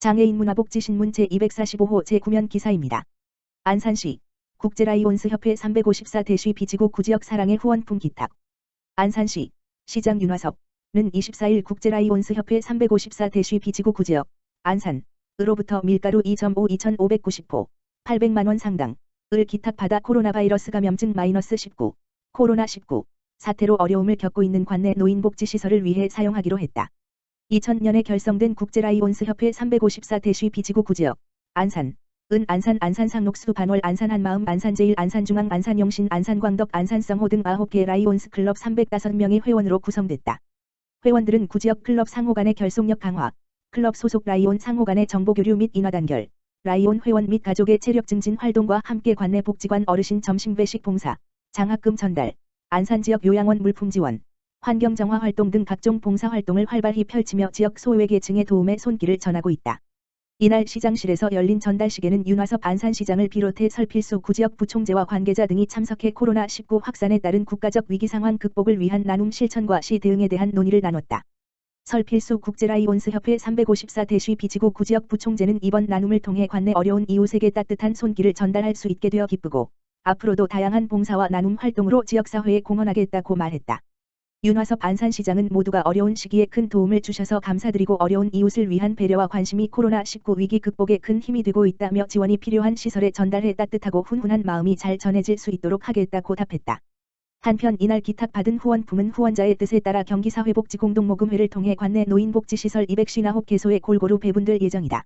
장애인 문화복지신문 제245호 제9면 기사입니다. 안산시 국제라이온스협회 354대쉬 비지구 구지역 사랑의 후원품 기탁. 안산시 시장 윤화섭는 24일 국제라이온스협회 354대쉬 비지구 구지역 안산으로부터 밀가루 2.5 2,590호 800만원 상당을 기탁받아 코로나 바이러스 감염증 -19 코로나19 사태로 어려움을 겪고 있는 관내 노인복지시설을 위해 사용하기로 했다. 2000년에 결성된 국제라이온스협회 354대쉬 비지구 구지역 안산 안산 상록수 반월 안산 한마음 안산제일 안산중앙 안산영신 안산광덕 안산성호 등 9개 라이온스 클럽 305명의 회원으로 구성됐다. 회원들은 구지역 클럽 상호 간의 결속력 강화, 클럽 소속 라이온 상호 간의 정보교류 및 인화단결, 라이온 회원 및 가족의 체력 증진 활동과 함께 관내 복지관 어르신 점심 외식 봉사, 장학금 전달, 안산지역 요양원 물품 지원, 환경정화 활동 등 각종 봉사활동을 활발히 펼치며 지역 소외계층의 도움에 손길을 전하고 있다. 이날 시장실에서 열린 전달식에는 윤화섭 안산시장을 비롯해 설필수 구지역 부총재와 관계자 등이 참석해 코로나19 확산에 따른 국가적 위기상황 극복을 위한 나눔 실천과 시 대응에 대한 논의를 나눴다. 설필수 국제라이온스협회 354대쉬 비지구 구지역 부총재는 이번 나눔을 통해 관내 어려운 이웃에게 따뜻한 손길을 전달할 수 있게 되어 기쁘고 앞으로도 다양한 봉사와 나눔 활동으로 지역사회에 공헌하겠다고 말했다. 윤화섭 안산시장은 모두가 어려운 시기에 큰 도움을 주셔서 감사드리고 어려운 이웃을 위한 배려와 관심이 코로나19 위기 극복에 큰 힘이 되고 있다며 지원이 필요한 시설에 전달해 따뜻하고 훈훈한 마음이 잘 전해질 수 있도록 하겠다고 답했다. 한편 이날 기탁받은 후원품은 후원자의 뜻에 따라 경기사회복지공동모금회를 통해 관내 노인복지시설 259개소에 골고루 배분될 예정이다.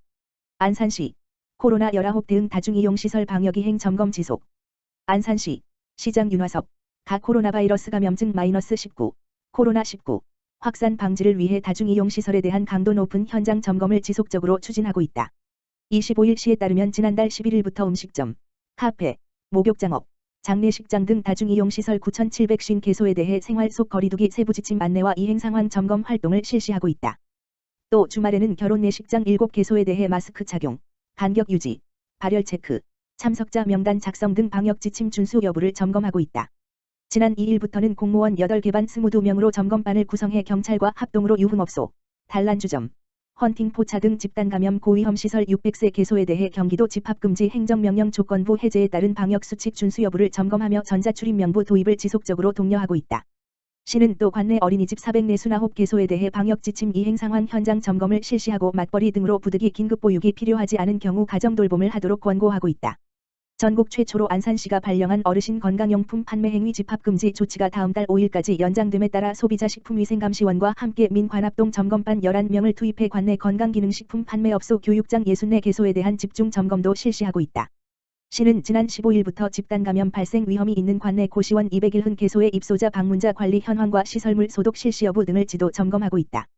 안산시 코로나19 대응 다중이용시설 방역이행 점검 지속. 안산시 시장 윤화섭 가 코로나 바이러스 감염증 -19 코로나19 확산 방지를 위해 다중이용시설에 대한 강도 높은 현장 점검을 지속적으로 추진하고 있다. 25일 시에 따르면 지난달 11일부터 음식점, 카페, 목욕장업, 장례식장 등 다중이용시설 9,750개소에 대해 생활 속 거리두기 세부지침 안내와 이행상황 점검 활동을 실시하고 있다. 또 주말에는 결혼예식장 7개소에 대해 마스크 착용, 간격 유지, 발열 체크, 참석자 명단 작성 등 방역지침 준수 여부를 점검하고 있다. 지난 2일부터는 공무원 8개 반 22명으로 점검반을 구성해 경찰과 합동으로 유흥업소, 단란주점, 헌팅포차 등 집단감염 고위험시설 600개소에 대해 경기도 집합금지 행정명령 조건부 해제에 따른 방역수칙 준수 여부를 점검하며 전자출입명부 도입을 지속적으로 독려하고 있다. 시는 또 관내 어린이집 449개소에 대해 방역지침 이행상황 현장 점검을 실시하고 맞벌이 등으로 부득이 긴급보육이 필요하지 않은 경우 가정돌봄을 하도록 권고하고 있다. 전국 최초로 안산시가 발령한 어르신 건강용품 판매행위 집합금지 조치가 다음 달 5일까지 연장됨에 따라 소비자식품위생감시원과 함께 민관합동 점검반 11명을 투입해 관내 건강기능식품 판매업소 교육장 64개소에 대한 집중점검도 실시하고 있다. 시는 지난 15일부터 집단감염 발생 위험이 있는 관내 고시원 201개소의 입소자 방문자 관리 현황과 시설물 소독 실시 여부 등을 지도 점검하고 있다.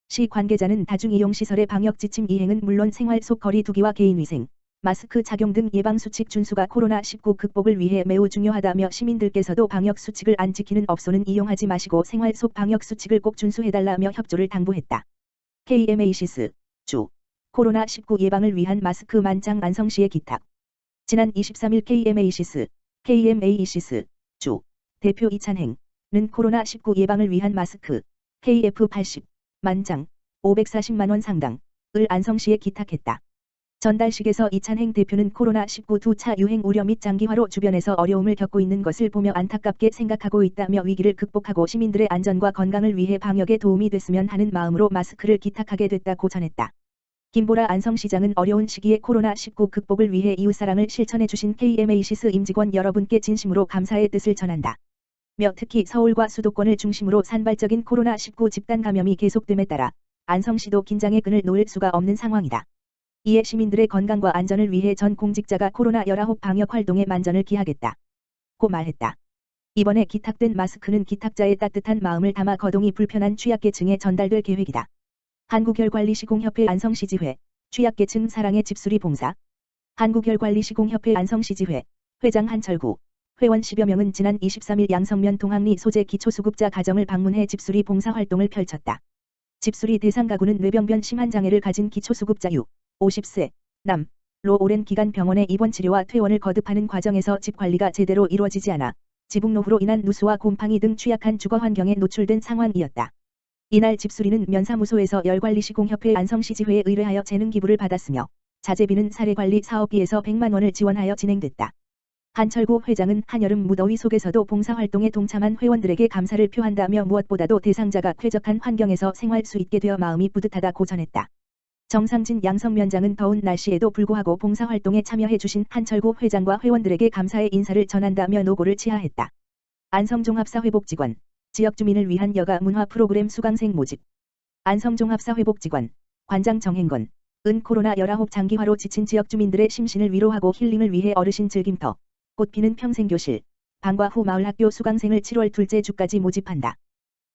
시 관계자는 다중이용시설의 방역지침 이행은 물론 생활 속 거리 두기와 개인위생, 마스크 착용 등 예방수칙 준수가 코로나19 극복을 위해 매우 중요하다며 시민들께서도 방역수칙을 안 지키는 업소는 이용하지 마시고 생활 속 방역수칙을 꼭 준수해달라며 협조를 당부했다. KMA시스 주 코로나19 예방을 위한 마스크 만장 안성시의 기탁. 지난 23일 KMA시스 주 대표 이찬행는 코로나19 예방을 위한 마스크 KF80 만장 540만원 상당을 안성시에 기탁했다. 전달식에서 이찬행 대표는 코로나19 2차 유행 우려 및 장기화로 주변에서 어려움을 겪고 있는 것을 보며 안타깝게 생각하고 있다며 위기를 극복하고 시민들의 안전과 건강을 위해 방역에 도움이 됐으면 하는 마음으로 마스크를 기탁하게 됐다고 전했다. 김보라 안성시장은 어려운 시기에 코로나19 극복을 위해 이웃사랑을 실천해 주신 KMA시스 임직원 여러분께 진심으로 감사의 뜻을 전한다. 며 특히 서울과 수도권을 중심으로 산발적인 코로나19 집단 감염이 계속됨에 따라 안성시도 긴장의 끈을 놓을 수가 없는 상황이다. 이에 시민들의 건강과 안전을 위해 전 공직자가 코로나19 방역 활동에 만전을 기하겠다. 고 말했다. 이번에 기탁된 마스크는 기탁자의 따뜻한 마음을 담아 거동이 불편한 취약계층에 전달될 계획이다. 한국혈관리시공협회 안성시지회, 취약계층 사랑의 집수리 봉사. 한국혈관리시공협회 안성시지회, 회장 한철구, 회원 10여 명은 지난 23일 양성면 동학리 소재 기초수급자 가정을 방문해 집수리 봉사활동을 펼쳤다. 집수리 대상 가구는 뇌병변 심한 장애를 가진 기초수급자 50세 남로 오랜 기간 병원에 입원 치료와 퇴원을 거듭하는 과정에서 집 관리가 제대로 이루어지지 않아 지붕노후로 인한 누수와 곰팡이 등 취약한 주거 환경에 노출된 상황이었다. 이날 집수리는 면사무소에서 열관리시공협회 안성시지회에 의뢰하여 재능기부를 받았으며 자재비는 사례관리 사업비에서 100만 원을 지원하여 진행됐다. 한철구 회장은 한여름 무더위 속에서도 봉사활동에 동참한 회원들에게 감사를 표한다며 무엇보다도 대상자가 쾌적한 환경에서 생활 수 있게 되어 마음이 뿌듯하다고 전했다. 정상진 양성면장은 더운 날씨에도 불구하고 봉사활동에 참여해 주신 한철구 회장과 회원들에게 감사의 인사를 전한다며 노고를 치하했다. 안성종합사회복지관, 지역주민을 위한 여가 문화 프로그램 수강생 모집. 안성종합사회복지관, 관장 정행건, 은 코로나19 장기화로 지친 지역주민들의 심신을 위로하고 힐링을 위해 어르신 즐김터, 꽃피는 평생교실, 방과 후 마을학교 수강생을 7월 둘째 주까지 모집한다.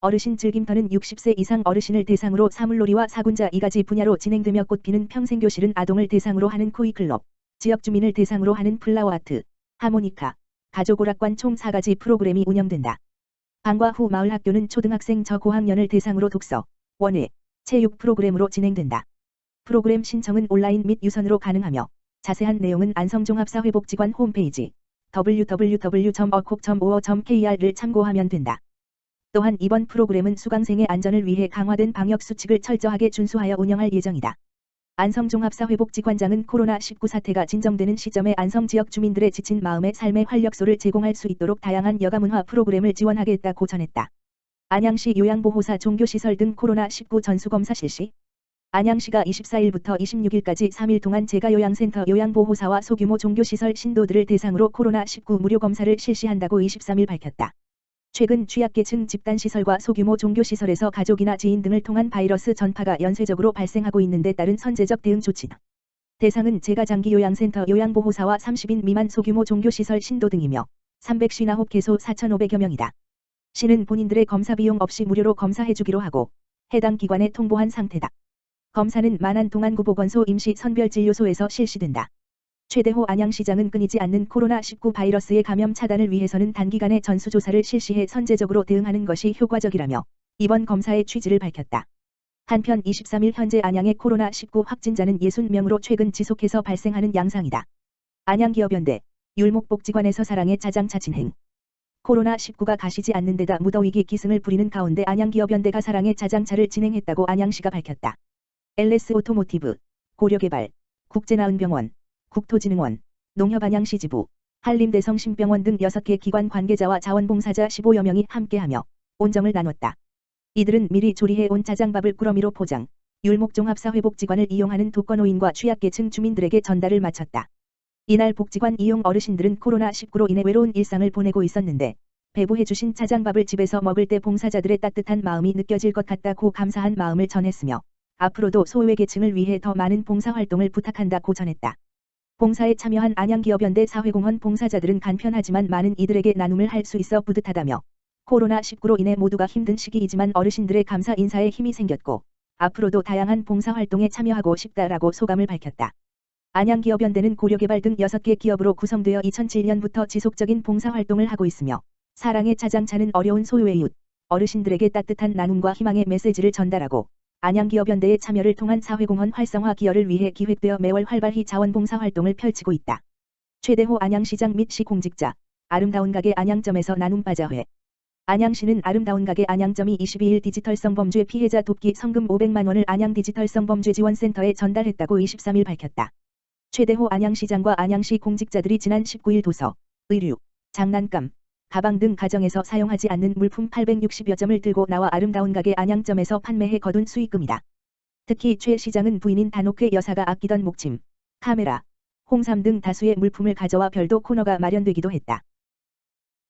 어르신 즐김터는 60세 이상 어르신을 대상으로 사물놀이와 사군자 2가지 분야로 진행되며 꽃피는 평생교실은 아동을 대상으로 하는 코이클럽, 지역주민을 대상으로 하는 플라워아트, 하모니카, 가족오락관 총 4가지 프로그램이 운영된다. 방과 후 마을학교는 초등학생 저고학년을 대상으로 독서, 원예, 체육 프로그램으로 진행된다. 프로그램 신청은 온라인 및 유선으로 가능하며 자세한 내용은 안성종합사회복지관 홈페이지 www.어콕.or.kr을 참고하면 된다. 또한 이번 프로그램은 수강생의 안전을 위해 강화된 방역수칙을 철저하게 준수하여 운영할 예정이다. 안성종합사회복지관장은 코로나19 사태가 진정되는 시점에 안성 지역 주민들의 지친 마음의 삶의 활력소를 제공할 수 있도록 다양한 여가문화 프로그램을 지원하겠다고 전했다. 안양시 요양보호사 종교시설 등 코로나19 전수검사 실시. 안양시가 24일부터 26일까지 3일 동안 재가요양센터 요양보호사와 소규모 종교시설 신도들을 대상으로 코로나19 무료 검사를 실시한다고 23일 밝혔다. 최근 취약계층 집단시설과 소규모 종교시설에서 가족이나 지인 등을 통한 바이러스 전파가 연쇄적으로 발생하고 있는 데 따른 선제적 대응 조치다. 대상은 재가장기요양센터 요양보호사와 30인 미만 소규모 종교시설 신도 등이며 359개소 4,500여 명이다. 시는 본인들의 검사 비용 없이 무료로 검사해주기로 하고 해당 기관에 통보한 상태다. 검사는 만안동안구보건소 임시선별진료소에서 실시된다. 최대호 안양시장은 끊이지 않는 코로나19 바이러스의 감염 차단을 위해서는 단기간에 전수조사를 실시해 선제적으로 대응하는 것이 효과적이라며 이번 검사의 취지를 밝혔다. 한편 23일 현재 안양의 코로나19 확진자는 60명으로 최근 지속해서 발생하는 양상이다. 안양기업연대, 율목복지관에서 사랑의 자장차 진행. 코로나19가 가시지 않는 데다 무더위기 기승을 부리는 가운데 안양기업연대가 사랑의 자장차를 진행했다고 안양시가 밝혔다. LS 오토모티브, 고려개발, 국제나은병원, 국토진흥원, 농협안양시지부, 한림대성심병원 등 6개 기관 관계자와 자원봉사자 15여 명이 함께하며 온정을 나눴다. 이들은 미리 조리해온 자장밥을 꾸러미로 포장, 율목종합사회복지관을 이용하는 독거노인과 취약계층 주민들에게 전달을 마쳤다. 이날 복지관 이용 어르신들은 코로나19로 인해 외로운 일상을 보내고 있었는데 배부해주신 자장밥을 집에서 먹을 때 봉사자들의 따뜻한 마음이 느껴질 것 같다고 감사한 마음을 전했으며 앞으로도 소외계층을 위해 더 많은 봉사활동을 부탁한다고 전했다. 봉사에 참여한 안양기업연대 사회공헌 봉사자들은 간편하지만 많은 이들에게 나눔을 할 수 있어 뿌듯하다며 코로나19로 인해 모두가 힘든 시기이지만 어르신들의 감사 인사에 힘이 생겼고 앞으로도 다양한 봉사활동에 참여하고 싶다라고 소감을 밝혔다. 안양기업연대는 고려개발 등 6개 기업으로 구성되어 2007년부터 지속적인 봉사활동을 하고 있으며 사랑의 자장차는 어려운 소외이웃, 어르신들에게 따뜻한 나눔과 희망의 메시지를 전달하고 안양기업연대의 참여를 통한 사회공헌 활성화 기여를 위해 기획되어 매월 활발히 자원봉사활동을 펼치고 있다. 최대호 안양시장 및 시공직자, 아름다운 가게 안양점에서 나눔바자회. 안양시는 아름다운 가게 안양점이 22일 디지털 성범죄 피해자 돕기 성금 500만 원을 안양 디지털 성범죄 지원센터에 전달했다고 23일 밝혔다. 최대호 안양시장과 안양시 공직자들이 지난 19일 도서, 의류, 장난감, 가방 등 가정에서 사용하지 않는 물품 860여 점을 들고 나와 아름다운 가게 안양점에서 판매해 거둔 수익금이다. 특히 최 시장은 부인인 단옥회 여사가 아끼던 목침, 카메라, 홍삼 등 다수의 물품을 가져와 별도 코너가 마련되기도 했다.